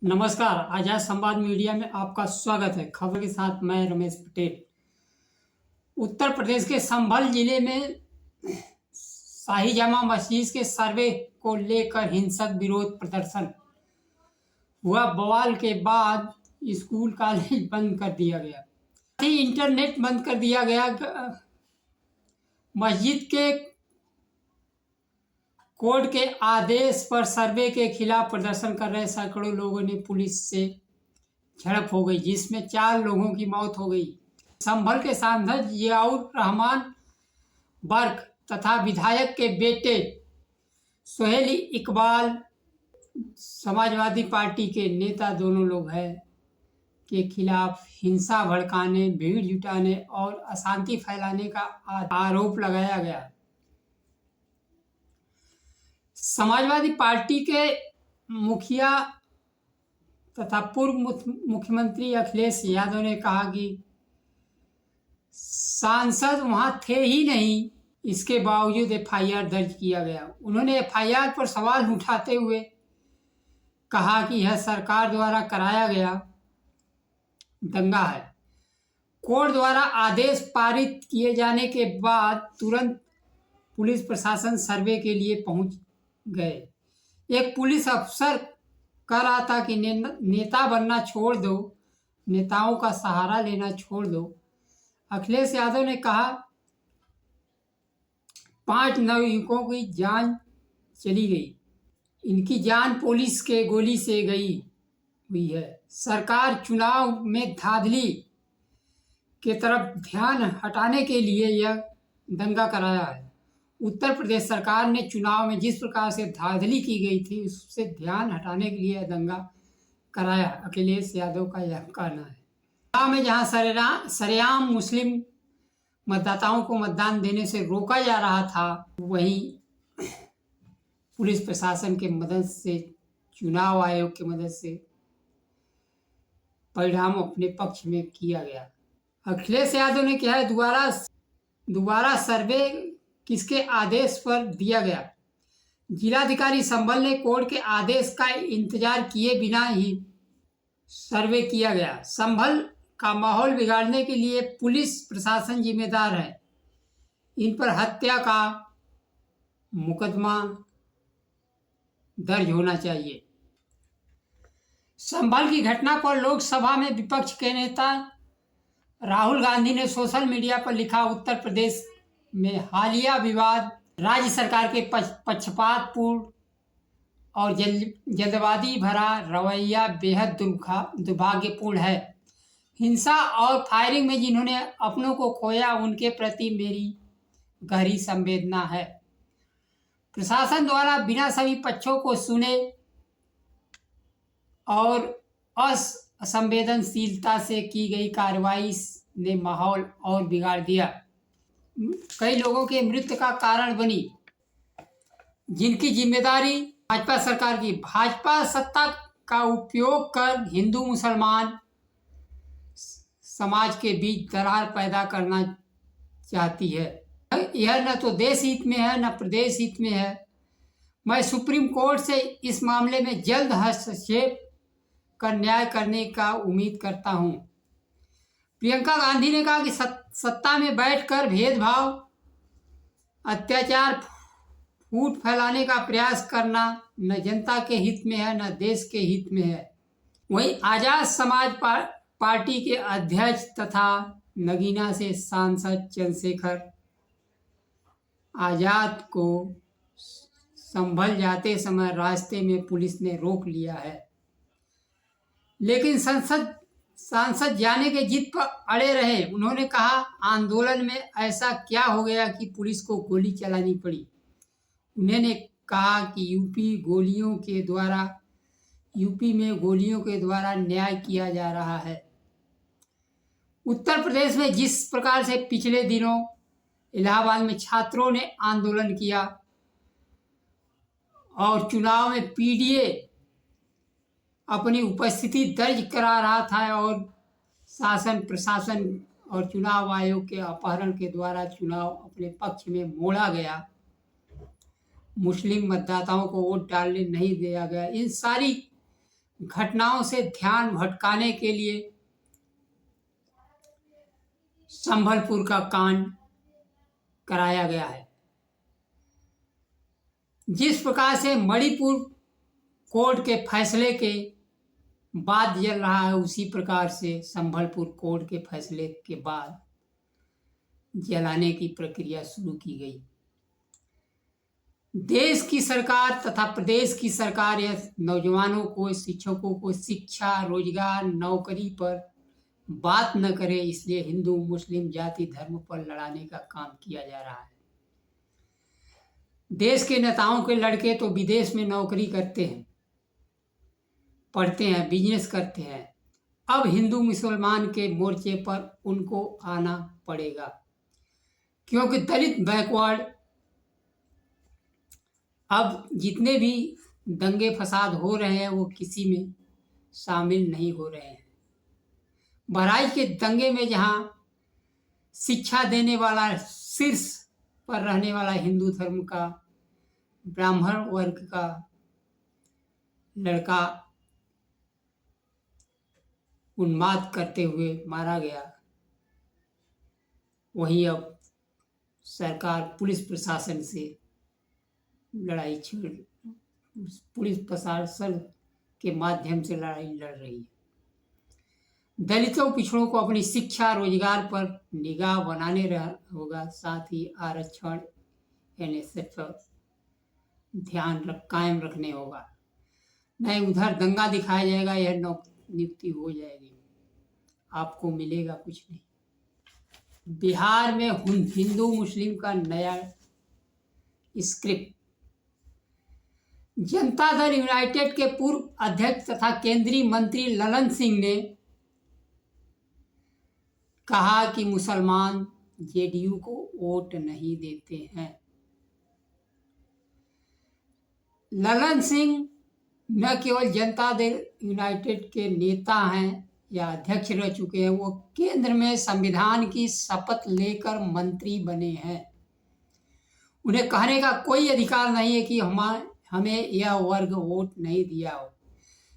नमस्कार, आजाद संवाद मीडिया में आपका स्वागत है। खबर के साथ मैं रमेश पटेल। उत्तर प्रदेश के संभल जिले में शाही जामा मस्जिद के सर्वे को लेकर हिंसक विरोध प्रदर्शन हुआ। बवाल के बाद स्कूल कॉलेज बंद कर दिया गया, इंटरनेट बंद कर दिया गया। मस्जिद के कोर्ट के आदेश पर सर्वे के खिलाफ प्रदर्शन कर रहे सैकड़ों लोगों ने पुलिस से झड़प हो गई, जिसमें 4 लोगों की मौत हो गई। संभल के सांसद जियाउर रहमान बर्क तथा विधायक के बेटे सोहेल इकबाल समाजवादी पार्टी के नेता दोनों लोग हैं के खिलाफ हिंसा भड़काने, भीड़ जुटाने और अशांति फैलाने का आरोप लगाया गया। समाजवादी पार्टी के मुखिया तथा पूर्व मुख्यमंत्री अखिलेश यादव ने कहा कि सांसद वहां थे ही नहीं, इसके बावजूद एफआईआर दर्ज किया गया। उन्होंने एफआईआर पर सवाल उठाते हुए कहा कि यह सरकार द्वारा कराया गया दंगा है। कोर्ट द्वारा आदेश पारित किए जाने के बाद तुरंत पुलिस प्रशासन सर्वे के लिए पहुंच गए। एक पुलिस अफसर कह रहा था कि नेता बनना छोड़ दो, नेताओं का सहारा लेना छोड़ दो। अखिलेश यादव ने कहा 5 नवयुवकों की जान चली गई, इनकी जान पुलिस के गोली से गई हुई है। सरकार चुनाव में धांधली के तरफ ध्यान हटाने के लिए यह दंगा कराया है। उत्तर प्रदेश सरकार ने चुनाव में जिस प्रकार से धांधली की गई थी, उससे ध्यान हटाने के लिए दंगा कराया, अखिलेश यादव का यह कहना है। चुनाव में जहां सरेआम मुस्लिम मतदाताओं को मतदान देने से रोका जा रहा था, वहीं पुलिस प्रशासन के मदद से, चुनाव आयोग की मदद से परिणाम अपने पक्ष में किया गया। अखिलेश यादव ने कहा है दोबारा सर्वे किसके आदेश पर दिया गया। जिलाधिकारी संभल ने कोर्ट के आदेश का इंतजार किए बिना ही सर्वे किया गया। संभल का माहौल बिगाड़ने के लिए पुलिस प्रशासन जिम्मेदार है। इन पर हत्या का मुकदमा दर्ज होना चाहिए। संभल की घटना पर लोकसभा में विपक्ष के नेता राहुल गांधी ने सोशल मीडिया पर लिखा, उत्तर प्रदेश में हालिया विवाद राज्य सरकार के पक्षपातपूर्ण और जल्दबाजी भरा रवैया बेहद दुर्भाग्यपूर्ण है। हिंसा और फायरिंग में जिन्होंने अपनों को खोया, उनके प्रति मेरी गहरी संवेदना है। प्रशासन द्वारा बिना सभी पक्षों को सुने और असंवेदनशीलता से की गई कार्रवाई ने माहौल और बिगाड़ दिया, कई लोगों के मृत्यु का कारण बनी, जिनकी जिम्मेदारी भाजपा सरकार की। भाजपा सत्ता का उपयोग कर हिंदू मुसलमान समाज के बीच दरार पैदा करना चाहती है। यह न तो देश हित में है, न प्रदेश हित में है। मैं सुप्रीम कोर्ट से इस मामले में जल्द हस्तक्षेप कर न्याय करने का उम्मीद करता हूं। प्रियंका गांधी ने कहा कि सत्ता में बैठकर भेदभाव, अत्याचार, फूट फैलाने का प्रयास करना न जनता के हित में है, न देश के हित में है। वहीं आजाद समाज पार्टी के अध्यक्ष तथा नगीना से सांसद चंद्रशेखर आजाद को संभल जाते समय रास्ते में पुलिस ने रोक लिया है, लेकिन सांसद जाने के जिद पर अड़े रहे। उन्होंने कहा, आंदोलन में ऐसा क्या हो गया कि पुलिस को गोली चलानी पड़ी। उन्होंने कहा कि यूपी में गोलियों के द्वारा न्याय किया जा रहा है। उत्तर प्रदेश में जिस प्रकार से पिछले दिनों इलाहाबाद में छात्रों ने आंदोलन किया और चुनाव में पीडीए अपनी उपस्थिति दर्ज करा रहा था और शासन प्रशासन और चुनाव आयोग के अपहरण के द्वारा चुनाव अपने पक्ष में मोड़ा गया, मुस्लिम मतदाताओं को वोट डालने नहीं दिया गया, इन सारी घटनाओं से ध्यान भटकाने के लिए संभलपुर का कांड कराया गया है। जिस प्रकार से मणिपुर कोर्ट के फैसले के बाद जल रहा है, उसी प्रकार से संभलपुर कोर्ट के फैसले के बाद जलाने की प्रक्रिया शुरू की गई। देश की सरकार तथा प्रदेश की सरकार या नौजवानों को, शिक्षकों को शिक्षा, रोजगार, नौकरी पर बात न करे, इसलिए हिंदू मुस्लिम जाति धर्म पर लड़ाने का काम किया जा रहा है। देश के नेताओं के लड़के तो विदेश में नौकरी करते हैं, पढ़ते हैं, बिजनेस करते हैं। अब हिंदू मुसलमान के मोर्चे पर उनको आना पड़ेगा, क्योंकि दलित बैकवर्ड अब जितने भी दंगे फसाद हो रहे हैं वो किसी में शामिल नहीं हो रहे हैं। बहराइच के दंगे में जहां शिक्षा देने वाला, शीर्ष पर रहने वाला हिंदू धर्म का ब्राह्मण वर्ग का लड़का उन्माद करते हुए मारा गया, वहीं अब सरकार पुलिस प्रशासन से लड़ाई छेड़, पुलिस प्रशासन के माध्यम से लड़ाई लड़ रही है। दलितों पिछड़ों को अपनी शिक्षा, रोजगार पर निगाह बनाने होगा, साथ ही आरक्षण, एनएसएस पर ध्यान कायम रखने होगा। नहीं उधर दंगा दिखाया जाएगा, यह नियुक्ति हो जाएगी, आपको मिलेगा कुछ नहीं। बिहार में हिंदू मुस्लिम का नया स्क्रिप्ट। जनता दल यूनाइटेड के पूर्व अध्यक्ष तथा केंद्रीय मंत्री ललन सिंह ने कहा कि मुसलमान जेडीयू को वोट नहीं देते हैं। ललन सिंह न केवल जनता दल यूनाइटेड के नेता हैं या अध्यक्ष रह चुके हैं, वो केंद्र में संविधान की शपथ लेकर मंत्री बने हैं। उन्हें कहने का कोई अधिकार नहीं है कि हमें यह वर्ग वोट नहीं दिया हो,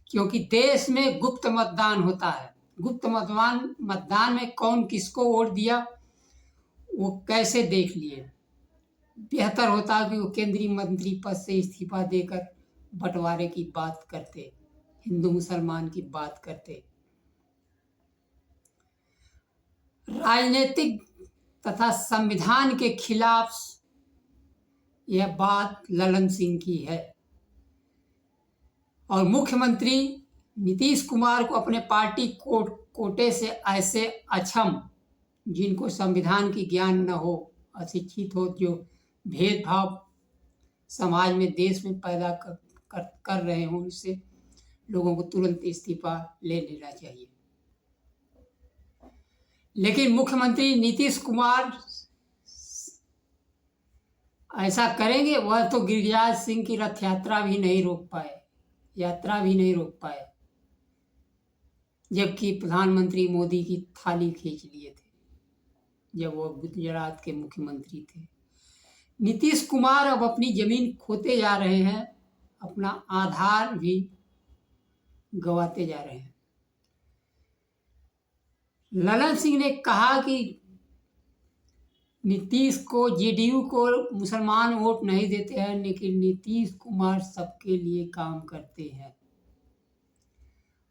क्योंकि देश में गुप्त मतदान होता है। गुप्त मतदान में कौन किसको वोट दिया वो कैसे देख लिए। बेहतर होता कि वो केंद्रीय मंत्री पद से इस्तीफा देकर बंटवारे की बात करते, हिंदू मुसलमान की बात करते। राजनीतिक तथा संविधान के खिलाफ यह बात ललन सिंह की है और मुख्यमंत्री नीतीश कुमार को अपने पार्टी कोटे से ऐसे अक्षम, जिनको संविधान की ज्ञान न हो, अशिक्षित हो, जो भेदभाव समाज में, देश में पैदा कर रहे हों, इससे लोगों को तुरंत इस्तीफा ले लेना चाहिए। लेकिन मुख्यमंत्री नीतीश कुमार ऐसा करेंगे? वह तो गिरिराज सिंह की रथ यात्रा भी नहीं रोक पाए, जबकि प्रधानमंत्री मोदी की थाली खींच लिए थे जब वो गुजरात के मुख्यमंत्री थे। नीतीश कुमार अब अपनी जमीन खोते जा रहे हैं, अपना आधार भी गंवाते जा रहे हैं। ललन सिंह ने कहा कि नीतीश को, जेडीयू को मुसलमान वोट नहीं देते हैं, लेकिन नीतीश कुमार सबके लिए काम करते हैं।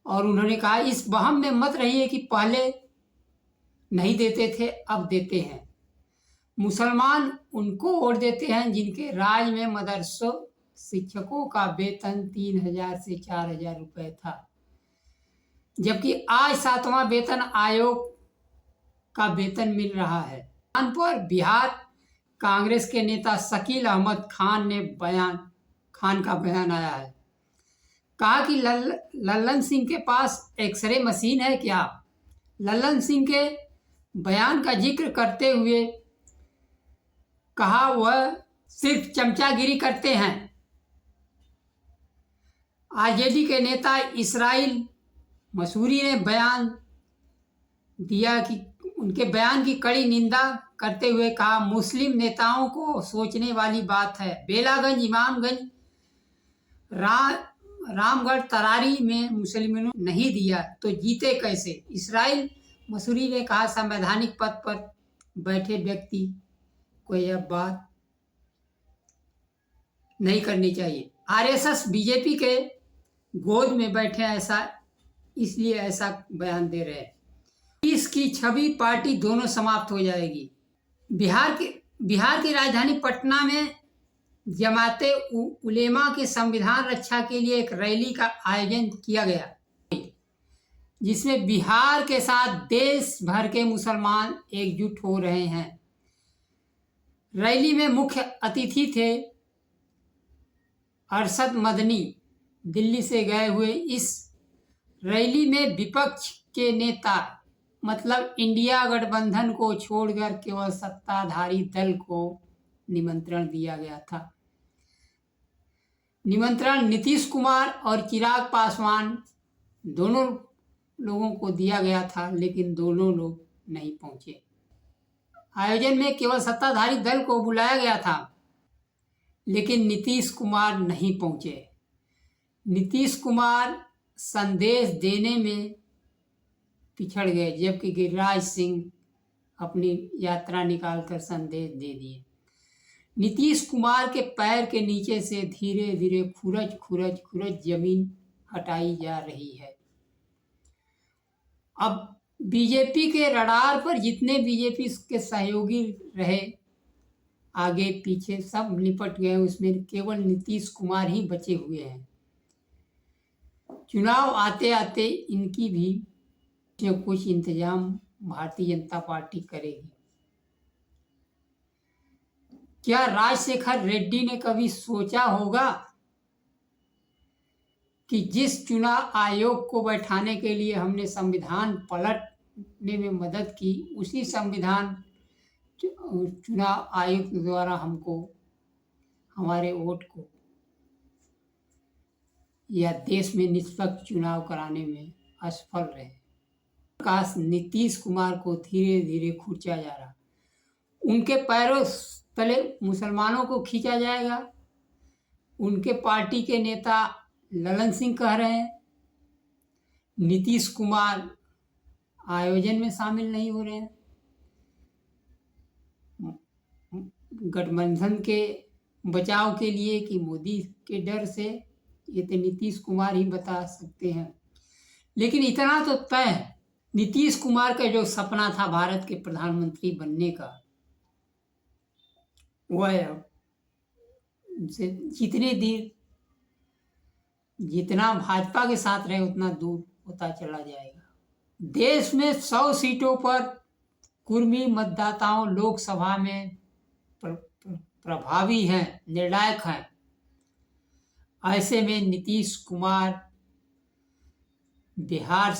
और उन्होंने कहा इस वहम में मत रहिए कि पहले नहीं देते थे, अब देते हैं। मुसलमान उनको वोट देते हैं जिनके राज्य में मदरसों शिक्षकों का वेतन 3,000 से 4,000 रुपए था, जबकि आज 7वां वेतन आयोग का वेतन मिल रहा है। पर बिहार कांग्रेस के नेता शकील अहमद खान का बयान आया है। कहा कि ललन सिंह के पास एक्सरे मशीन है क्या? ललन सिंह के बयान का जिक्र करते हुए कहा वह सिर्फ चमचागिरी करते हैं। आरजेडी के नेता इसराइल मसूरी ने बयान दिया कि उनके बयान की कड़ी निंदा करते हुए कहा मुस्लिम नेताओं को सोचने वाली बात है। बेलागंज, इमामगंज, रामगढ़ तरारी में मुसलमानों नहीं दिया तो जीते कैसे? इसराइल मसूरी ने कहा संवैधानिक पद पर बैठे व्यक्ति को यह बात नहीं करनी चाहिए। आरएसएस बीजेपी के गोद में बैठे इसलिए ऐसा बयान दे रहे हैं। इसकी छवि पार्टी दोनों समाप्त हो जाएगी। बिहार की राजधानी पटना में जमाते उलेमा के संविधान रक्षा के लिए एक रैली का आयोजन किया गया, जिसमें बिहार के साथ देश भर के मुसलमान एकजुट हो रहे हैं। रैली में मुख्य अतिथि थे अरशद मदनी, दिल्ली से गए हुए। इस रैली में विपक्ष के नेता मतलब इंडिया गठबंधन को छोड़कर केवल सत्ताधारी दल को निमंत्रण दिया गया था। निमंत्रण नीतीश कुमार और चिराग पासवान दोनों लोगों को दिया गया था, लेकिन दोनों लोग नहीं पहुंचे। आयोजन में केवल सत्ताधारी दल को बुलाया गया था, लेकिन नीतीश कुमार नहीं पहुंचे। नीतीश कुमार संदेश देने में पिछड़ गए, जबकि गिरिराज सिंह अपनी यात्रा निकालकर संदेश दे दिए। नीतीश कुमार के पैर के नीचे से धीरे धीरे खुरच जमीन हटाई जा रही है। अब बीजेपी के रडार पर जितने बीजेपी के सहयोगी रहे, आगे पीछे सब निपट गए, उसमें केवल नीतीश कुमार ही बचे हुए हैं। चुनाव आते आते इनकी भी कुछ इंतजाम भारतीय जनता पार्टी करेगी। क्या राजशेखर रेड्डी ने कभी सोचा होगा कि जिस चुनाव आयोग को बैठाने के लिए हमने संविधान पलटने में मदद की, उसी संविधान चुनाव आयोग द्वारा हमको हमारे वोट को या देश में निष्पक्ष चुनाव कराने में असफल रहे। काश नीतीश कुमार को धीरे धीरे खुर्चा जा रहा, उनके पैरों तले मुसलमानों को खींचा जाएगा। उनके पार्टी के नेता ललन सिंह कह रहे हैं नीतीश कुमार आयोजन में शामिल नहीं हो रहे हैं। गठबंधन के बचाव के लिए कि मोदी के डर से, ये तो नीतीश कुमार ही बता सकते हैं। लेकिन इतना तो तय है, नीतीश कुमार का जो सपना था भारत के प्रधानमंत्री बनने का, वह जितना भाजपा के साथ रहे उतना दूर होता चला जाएगा। देश में 100 सीटों पर कुर्मी मतदाताओं लोकसभा में प्रभावी हैं, निर्णायक हैं। ऐसे में नीतीश कुमार बिहार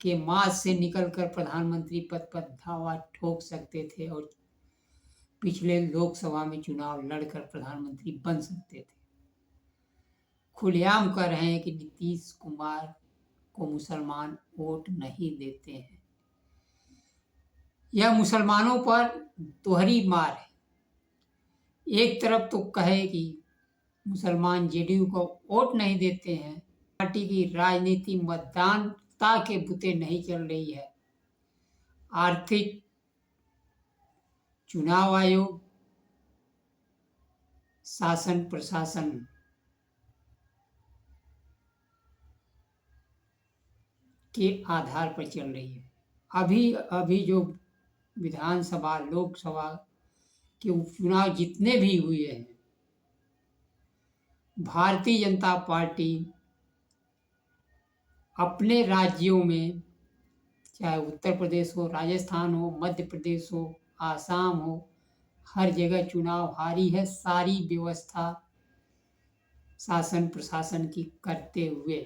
के मार्च से निकलकर प्रधानमंत्री पद पर धावा ठोक सकते थे और पिछले लोकसभा में चुनाव लड़कर प्रधानमंत्री बन सकते थे। खुलेआम कह रहे हैं कि नीतीश कुमार को मुसलमान वोट नहीं देते हैं। यह मुसलमानों पर दोहरी मार है। एक तरफ तो कहे कि मुसलमान जेडीयू को वोट नहीं देते हैं, पार्टी की राजनीति मतदानता के बुते नहीं चल रही है। आर्थिक चुनाव आयोग, शासन प्रशासन के आधार पर चल रही है। अभी जो विधानसभा लोकसभा के उपचुनाव जितने भी हुए हैं, भारतीय जनता पार्टी अपने राज्यों में, चाहे उत्तर प्रदेश हो, राजस्थान हो, मध्य प्रदेश हो, आसाम हो, हर जगह चुनाव हारी है। सारी व्यवस्था शासन प्रशासन की करते हुए,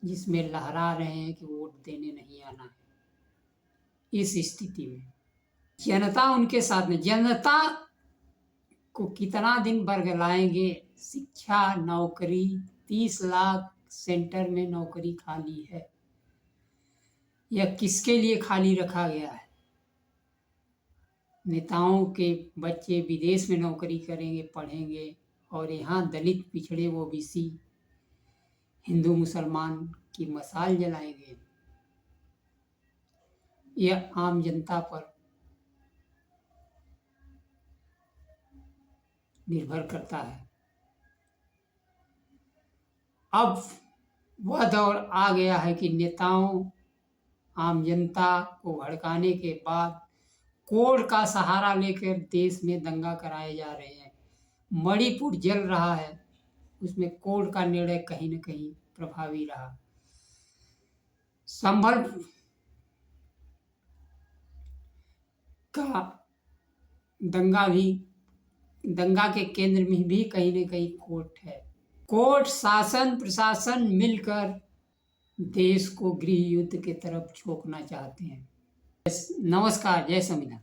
जिसमें लहरा रहे हैं कि वोट देने नहीं आना है। इस स्थिति में जनता उनके साथ में, जनता को कितना दिन बरगलाएंगे? शिक्षा, नौकरी, 30 लाख सेंटर में नौकरी खाली है। यह किसके लिए खाली रखा गया है? नेताओं के बच्चे विदेश में नौकरी करेंगे, पढ़ेंगे, और यहाँ दलित, पिछड़े, ओबीसी हिंदू मुसलमान की मशाल जलाएंगे। यह आम जनता पर निर्भर करता है। अब वह दौर आ गया है कि नेताओं आम जनता को भड़काने के बाद कोर्ट का सहारा लेकर देश में दंगा कराए जा रहे हैं। मणिपुर जल रहा है, उसमें कोर्ट का निर्णय कहीं न कहीं प्रभावी रहा। संभल का दंगा के केंद्र में भी कहीं न कहीं कोर्ट है। कोर्ट, शासन, प्रशासन मिलकर देश को गृह युद्ध की तरफ झोंकना चाहते हैं। नमस्कार, जय संविधान।